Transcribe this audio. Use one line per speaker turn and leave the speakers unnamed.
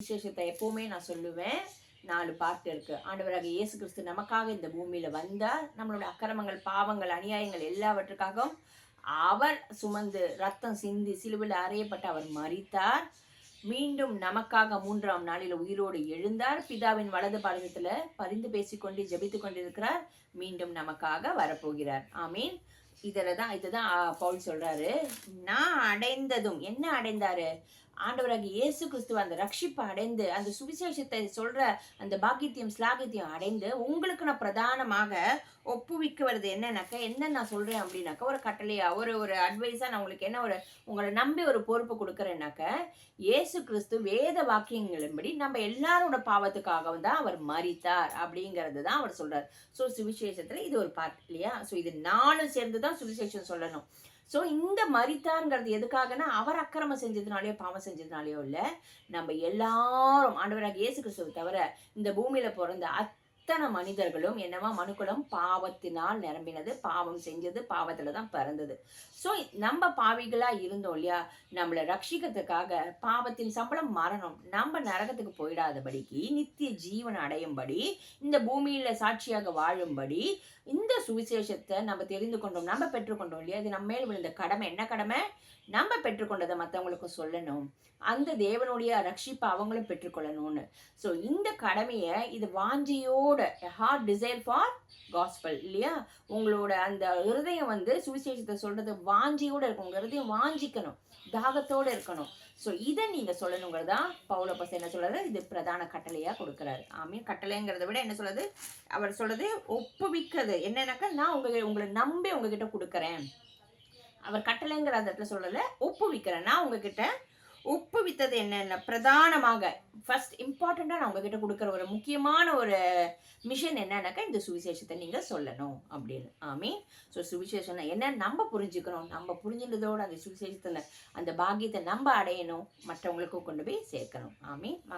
விசேஷத்தை எப்பவுமே நான் சொல்லுவேன். 4 பார்ட் இருக்கு. ஆண்டவராக இயேசு கிறிஸ்து நமக்காக இந்த பூமியில வந்தார். நம்மளுடைய அக்கிரமங்கள், பாவங்கள், அநியாயங்கள் எல்லாவற்றுக்காகவும் அவர் சுமந்து ரத்தம் சிந்தி சிலுவையில் அறையப்பட்டு அவர் மரித்தார். மீண்டும் நமக்காக 3ஆம் நாளில் உயிரோடு எழுந்தார். பிதாவின் வலது பாதத்துல பரிந்து பேசிக்கொண்டு ஜெபித்துக் கொண்டிருக்கிறார். மீண்டும் நமக்காக வரப்போகிறார். ஆமீன். இதுதான் பவுல் சொல்றாரு. நான் அடைந்ததும் என்ன அடைந்தாரு? ஆண்டவராகிய இயேசு கிறிஸ்துவ அந்த ரட்சிப்பை அடைந்து அந்த சுவிசேஷத்தை சொல்ற அந்த பாக்கியத்தையும் ஸ்லாகியத்தையும் அடைந்து உங்களுக்கு நான் பிரதானமாக ஒப்புவிக்கிறது என்னன்னாக்க என்ன நான் சொல்றேன் அப்படின்னாக்க ஒரு கட்டளையா ஒரு அட்வைஸா நான் உங்களுக்கு என்ன உங்களை நம்பி ஒரு பொறுப்பு கொடுக்குறேன்னாக்க இயேசு கிறிஸ்து வேத வாக்கியங்களின்படி நம்ம எல்லாரோட பாவத்துக்காகவும் தான் அவர் மரித்தார் அப்படிங்கிறது தான் அவர் சொல்றார். ஸோ சுவிசேஷத்துல இது ஒரு பார்ட் இல்லையா? ஸோ இது 4 சேர்ந்து தான் சுவிசேஷம் சொல்லணும். ஸோ இந்த மரித்தார்ங்கிறது எதுக்காகனா அவர் அக்கிரமம் செஞ்சதுனாலயோ பாவம் செஞ்சதுனாலயோ இல்லை, நம்ம எல்லாரும் ஆண்டவராக இயேசு கிறிஸ்துவை தவிர இந்த பூமியில பிறந்த அத்தனை மனிதர்களும் என்னவா மனுக்குலம் பாவத்தினால் நிரம்பினது, பாவம் செஞ்சது, பாவத்துல தான் பிறந்தது. ஸோ நம்ம பாவிகளா இருந்தோம் இல்லையா? நம்மளை ரட்சிக்கிறதுக்காக பாவத்தின் சம்பளம் மரணம், நம்ம நரகத்துக்கு போயிடாதபடிக்கு நித்திய ஜீவன் அடையும்படி இந்த பூமியில சாட்சியாக வாழும்படி இந்த சுவிசேஷத்தை நம்ம தெரிந்து கொண்டோம், நம்ம பெற்றுக்கொண்டோம் இல்லையா? இது நம்ம மேல் விழுந்த கடமை. என்ன கடமை? நம்ம பெற்றுக்கொண்டதை மற்றவங்களுக்கும் சொல்லணும், அந்த தேவனுடைய ரட்சிப்பை அவங்களும் பெற்றுக்கொள்ளணும்னு. ஸோ இந்த கடமையை இது வாஞ்சியோட ஹார்ட் டிசைர் ஃபார் காஸ்பல் இல்லையா? உங்களோட அந்த இருதயம் சுவிசேஷத்தை சொல்றது வாஞ்சியோட இருக்கும். உங்க இருதயம் வாஞ்சிக்கணும், தாகத்தோட இருக்கணும். ஸோ இதை நீங்க சொல்லணுங்கிறதா பவுலப்பஸ் என்ன சொல்றாரு? இது பிரதான கட்டளையா கொடுக்குறாரு. ஆமீன். கட்டளைங்கிறத விட என்ன சொல்றது? அவர் சொல்றது ஒப்புவிக்கிறது என்னன்னாக்கா, நான் உங்களை நம்பி உங்ககிட்ட கொடுக்குறேன். அவர் கட்டளைங்கிற அந்த இடத்துல சொல்லல, ஒப்புவிக்கிறேன். நான் உங்ககிட்ட ஒப்புவித்தது என்னென்ன பிரதானமாக ஃபர்ஸ்ட் இம்பார்ட்டண்டா நான் உங்ககிட்ட கொடுக்குற ஒரு முக்கியமான ஒரு மிஷன் என்னன்னாக்கா, இந்த சுவிசேஷத்தை நீங்க சொல்லணும் அப்படின்னு. ஆமீன். ஸோ சுவிசேஷம் என்ன நம்ம புரிஞ்சுக்கணும், நம்ம புரிஞ்சுட்டதோட அந்த சுவிசேஷத்துல அந்த பாக்கியத்தை நம்ம அடையணும், மற்றவங்களுக்கும் கொண்டு போய் சேர்க்கணும். ஆமீன்.